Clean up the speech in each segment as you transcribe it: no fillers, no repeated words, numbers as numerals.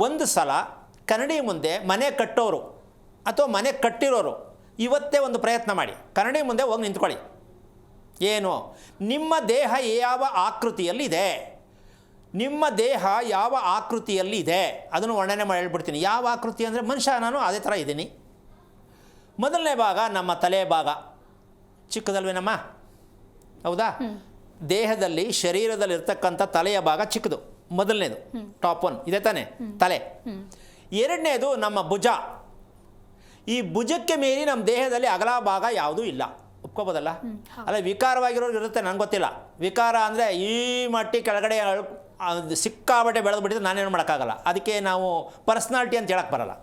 ಒಂದು ಸಲ ಕನ್ನಡಿ ಮುಂದೆ ಮನೆ ಕಟ್ಟೋರು ಅಥವಾ ಮನೆ ಕಟ್ಟಿರೋರು ಇವತ್ತೇ ಒಂದು ಪ್ರಯತ್ನ ಮಾಡಿ, ಕನ್ನಡಿ ಮುಂದೆ ಹೋಗಿ ನಿಂತ್ಕೊಳ್ಳಿ. ಏನು, ನಿಮ್ಮ ದೇಹ ಯಾವ ಆಕೃತಿಯಲ್ಲಿದೆ, ನಿಮ್ಮ ದೇಹ ಯಾವ ಆಕೃತಿಯಲ್ಲಿದೆ ಅದನ್ನು ವರ್ಣನೆ ಮಾಡಿ ಹೇಳ್ಬಿಡ್ತೀನಿ. ಯಾವ ಆಕೃತಿ ಅಂದರೆ ಮನುಷ್ಯ ನಾನು ಅದೇ ಥರ ಇದ್ದೀನಿ. ಮೊದಲನೇ ಭಾಗ ನಮ್ಮ ತಲೆ ಭಾಗ ಚಿಕ್ಕದಲ್ವೇನಮ್ಮ, ಹೌದಾ? ದೇಹದಲ್ಲಿ ಶರೀರದಲ್ಲಿರ್ತಕ್ಕಂಥ ತಲೆಯ ಭಾಗ ಚಿಕ್ಕದು, ಮೊದಲನೇದು ಟಾಪ್ ಒನ್ ಇದೆ ತಾನೆ ತಲೆ. ಎರಡನೇದು ನಮ್ಮ ಭುಜ. ಈ ಭುಜಕ್ಕೆ ಮೀರಿ ನಮ್ಮ ದೇಹದಲ್ಲಿ ಅಗಲ ಭಾಗ ಯಾವುದೂ ಇಲ್ಲ, ಒಪ್ಕೋಬೋದಲ್ಲ? ಅಲ್ಲ, ವಿಕಾರವಾಗಿರೋರು ಇರುತ್ತೆ, ನನಗೆ ಗೊತ್ತಿಲ್ಲ. ವಿಕಾರ ಅಂದರೆ ಈ ಮಟ್ಟಿ ಕೆಳಗಡೆ ಸಿಕ್ಕಾಬಟ್ಟೆ ಬೆಳೆದ್ಬಿಟ್ಟಿದ್ರೆ ನಾನೇನು ಮಾಡೋಕ್ಕಾಗಲ್ಲ. ಅದಕ್ಕೆ ನಾವು ಪರ್ಸ್ನಾಲಿಟಿ ಅಂತ ಹೇಳಕ್ಕೆ ಬರಲ್ಲ,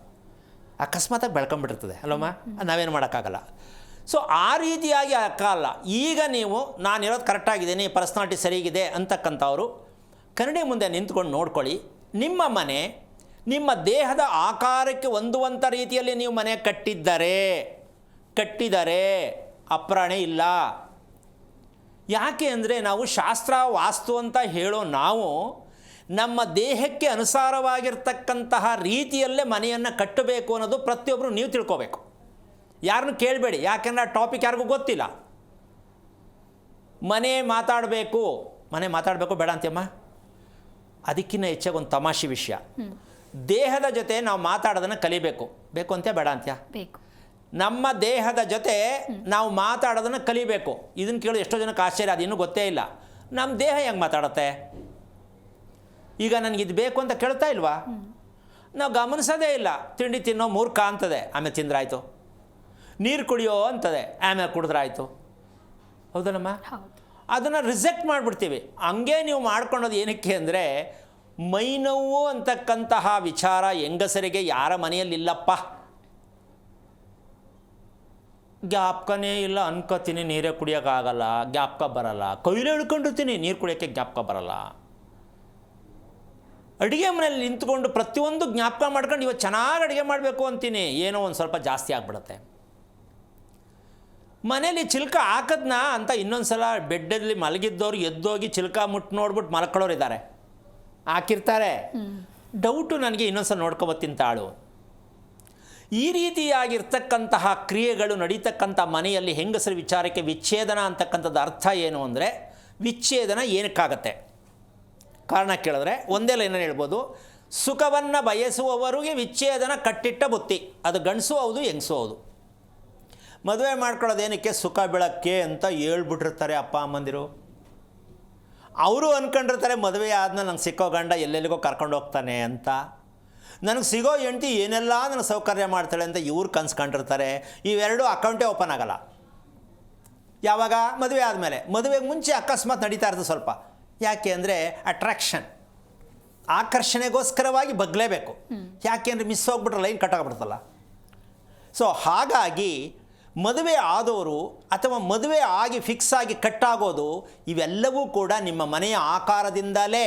ಅಕಸ್ಮಾತಾಗಿ ಬೆಳ್ಕೊಂಬಿಟ್ಟಿರ್ತದೆ ಅಲ್ಲಮ್ಮ, ನಾವೇನು ಮಾಡೋಕ್ಕಾಗಲ್ಲ. ಸೊ ಆ ರೀತಿಯಾಗಿ ಅಕ್ಕಲ್ಲ. ಈಗ ನೀವು ನಾನಿರೋದು ಕರೆಕ್ಟಾಗಿದ್ದೀನಿ, ಪರ್ಸ್ನಾಲಿಟಿ ಸರಿಗಿದೆ ಅಂತಕ್ಕಂಥವ್ರು ಕನ್ನಡಿ ಮುಂದೆ ನಿಂತ್ಕೊಂಡು ನೋಡ್ಕೊಳ್ಳಿ. ನಿಮ್ಮ ಮನೆ ನಿಮ್ಮ ದೇಹದ ಆಕಾರಕ್ಕೆ ಹೊಂದುವಂಥ ರೀತಿಯಲ್ಲಿ ನೀವು ಮನೆ ಕಟ್ಟಿದರೆ ಅಪ್ರಾಣೆ ಇಲ್ಲ. ಯಾಕೆ ಅಂದರೆ ನಾವು ಶಾಸ್ತ್ರ ವಾಸ್ತು ಅಂತ ಹೇಳೋ ನಾವು ನಮ್ಮ ದೇಹಕ್ಕೆ ಅನುಸಾರವಾಗಿರ್ತಕ್ಕಂತಹ ರೀತಿಯಲ್ಲೇ ಮನೆಯನ್ನು ಕಟ್ಟಬೇಕು ಅನ್ನೋದು ಪ್ರತಿಯೊಬ್ಬರು ನೀವು ತಿಳ್ಕೋಬೇಕು. ಯಾರನ್ನು ಕೇಳಬೇಡಿ, ಯಾಕೆಂದರೆ ಆ ಟಾಪಿಕ್ ಯಾರಿಗೂ ಗೊತ್ತಿಲ್ಲ. ಮನೆ ಮಾತಾಡಬೇಕು ಬೇಡ ಅಂತೀಯಮ್ಮ. ಅದಕ್ಕಿಂತ ಹೆಚ್ಚಾಗಿ ಒಂದು ತಮಾಷೆ ವಿಷಯ, ದೇಹದ ಜೊತೆ ನಾವು ಮಾತಾಡೋದನ್ನು ಕಲಿಬೇಕು. ಬೇಕು ಅಂತ್ಯ ಬೇಡ ಅಂತ್ಯ? ಬೇಕು. ನಮ್ಮ ದೇಹದ ಜೊತೆ ನಾವು ಮಾತಾಡೋದನ್ನು ಕಲಿಬೇಕು. ಇದನ್ನು ಕೇಳೋದು ಎಷ್ಟೋ ಜನಕ್ಕೆ ಆಶ್ಚರ್ಯ, ಅದು ಇನ್ನೂ ಗೊತ್ತೇ ಇಲ್ಲ. ನಮ್ಮ ದೇಹ ಹೆಂಗೆ ಮಾತಾಡುತ್ತೆ? ಈಗ ನನಗಿದು ಬೇಕು ಅಂತ ಕೇಳ್ತಾ ಇಲ್ವಾ? ನಾವು ಗಮನಿಸೋದೇ ಇಲ್ಲ. ತಿಂಡಿ ತಿನ್ನೋ ಮೂರ್ಖ ಅಂತದೆ, ಆಮೇಲೆ ತಿಂದ್ರಾಯ್ತು. ನೀರು ಕುಡಿಯೋ ಅಂತದೆ, ಆಮೇಲೆ ಕುಡಿದ್ರಾಯ್ತು. ಹೌದಲ್ಲಮ್ಮ? ಅದನ್ನು ರಿಜೆಕ್ಟ್ ಮಾಡಿಬಿಡ್ತೀವಿ. ಹಂಗೆ ನೀವು ಮಾಡ್ಕೊಳೋದು ಏನಕ್ಕೆ ಅಂದರೆ, ಮೈನೋವು ಅಂತಕ್ಕಂತಹ ವಿಚಾರ ಹೆಂಗಸರಿಗೆ ಯಾರ ಮನೆಯಲ್ಲಿಲ್ಲಪ್ಪ. ಜ್ಞಾಪಕನೇ ಇಲ್ಲ ಅನ್ಕೋತೀನಿ, ನೀರೇ ಕುಡಿಯೋಕ್ಕಾಗಲ್ಲ, ಜ್ಞಾಪಕ ಬರಲ್ಲ. ಕೈಲೇ ಹಿಡ್ಕೊಂಡಿರ್ತೀನಿ, ನೀರು ಕುಡಿಯೋಕ್ಕೆ ಜ್ಞಾಪಕ ಬರಲ್ಲ. ಅಡುಗೆ ಮನೇಲಿ ನಿಂತ್ಕೊಂಡು ಪ್ರತಿಯೊಂದು ಜ್ಞಾಪಕ ಮಾಡ್ಕೊಂಡು ಇವತ್ತು ಚೆನ್ನಾಗಿ ಅಡುಗೆ ಮಾಡಬೇಕು ಅಂತೀನಿ, ಏನೋ ಒಂದು ಸ್ವಲ್ಪ ಜಾಸ್ತಿ ಆಗಿಬಿಡುತ್ತೆ. ಮನೇಲಿ ಚಿಲ್ಕ ಹಾಕದ್ನಾ ಅಂತ ಇನ್ನೊಂದು ಸಲ ಬೆಡ್ಡಲ್ಲಿ ಮಲಗಿದ್ದವ್ರು ಎದ್ದೋಗಿ ಚಿಲ್ಕ ಮುಟ್ಟು ನೋಡ್ಬಿಟ್ಟು ಮಲ್ಕೊಳ್ಳೋರು ಇದ್ದಾರೆ, ಹಾಕಿರ್ತಾರೆ. ಡೌಟು ನನಗೆ ಇನ್ನೊಂದು ಸಲ ನೋಡ್ಕೊಬತ್ತೀನಿ ತಾಳು. ಈ ರೀತಿಯಾಗಿರ್ತಕ್ಕಂತಹ ಕ್ರಿಯೆಗಳು ನಡೀತಕ್ಕಂಥ ಮನೆಯಲ್ಲಿ ಹೆಂಗಸರ ವಿಚಾರಕ್ಕೆ ವಿಚ್ಛೇದನ ಅಂತಕ್ಕಂಥದ್ದು ಅರ್ಥ ಏನು ಅಂದರೆ, ವಿಚ್ಛೇದನ ಏನಕ್ಕಾಗತ್ತೆ ಕಾರಣ ಕೇಳಿದ್ರೆ ಒಂದೇ ಲೈನಲ್ಲಿ ಹೇಳ್ಬೋದು, ಸುಖವನ್ನು ಬಯಸುವವರಿಗೆ ವಿಚ್ಛೇದನ ಕಟ್ಟಿಟ್ಟ ಬುತ್ತಿ. ಅದು ಗಂಡಸು ಹೌದು ಹೆಂಗಸು ಹೌದು. ಮದುವೆ ಮಾಡ್ಕೊಳ್ಳೋದೇನಕ್ಕೆ? ಸುಖ ಬೆಳಕ್ಕೆ ಅಂತ ಹೇಳ್ಬಿಟ್ಟಿರ್ತಾರೆ ಅಪ್ಪ ಅಮ್ಮಂದಿರು. ಅವರು ಅಂದ್ಕೊಂಡಿರ್ತಾರೆ ಮದುವೆ ಆದ್ಮೇಲೆ ನಂಗೆ ಸಿಕ್ಕೋ ಗಂಡ ಎಲ್ಲೆಲ್ಲಿಗೋ ಕರ್ಕೊಂಡು ಹೋಗ್ತಾನೆ ಅಂತ, ನನಗೆ ಸಿಗೋ ಹೆಂಡತಿ ಏನೆಲ್ಲ ನನಗೆ ಸೌಕರ್ಯ ಮಾಡ್ತಾಳೆ ಅಂತ ಇವ್ರು ಕನ್ಸ್ಕೊಂಡಿರ್ತಾರೆ. ಇವೆರಡೂ ಅಕೌಂಟೇ ಓಪನ್ ಆಗಲ್ಲ. ಯಾವಾಗ? ಮದುವೆ ಆದಮೇಲೆ. ಮದುವೆಗೆ ಮುಂಚೆ ಅಕಸ್ಮಾತ್ ನಡೀತಾ ಇರ್ತದೆ ಸ್ವಲ್ಪ. ಯಾಕೆ ಅಂದರೆ ಅಟ್ರಾಕ್ಷನ್, ಆಕರ್ಷಣೆಗೋಸ್ಕರವಾಗಿ ಬಗ್ಲೇಬೇಕು. ಯಾಕೆ ಅಂದರೆ ಮಿಸ್ ಹೋಗ್ಬಿಟ್ರೆ ಲೈನ್ ಕಟ್ಟಾಗ್ಬಿಡ್ತಲ್ಲ. ಸೊ ಹಾಗಾಗಿ ಮದುವೆ ಆದವರು ಅಥವಾ ಮದುವೆ ಆಗಿ ಫಿಕ್ಸ್ ಆಗಿ ಕಟ್ಟಾಗೋದು ಇವೆಲ್ಲವೂ ಕೂಡ ನಿಮ್ಮ ಮನೆಯ ಆಕಾರದಿಂದಲೇ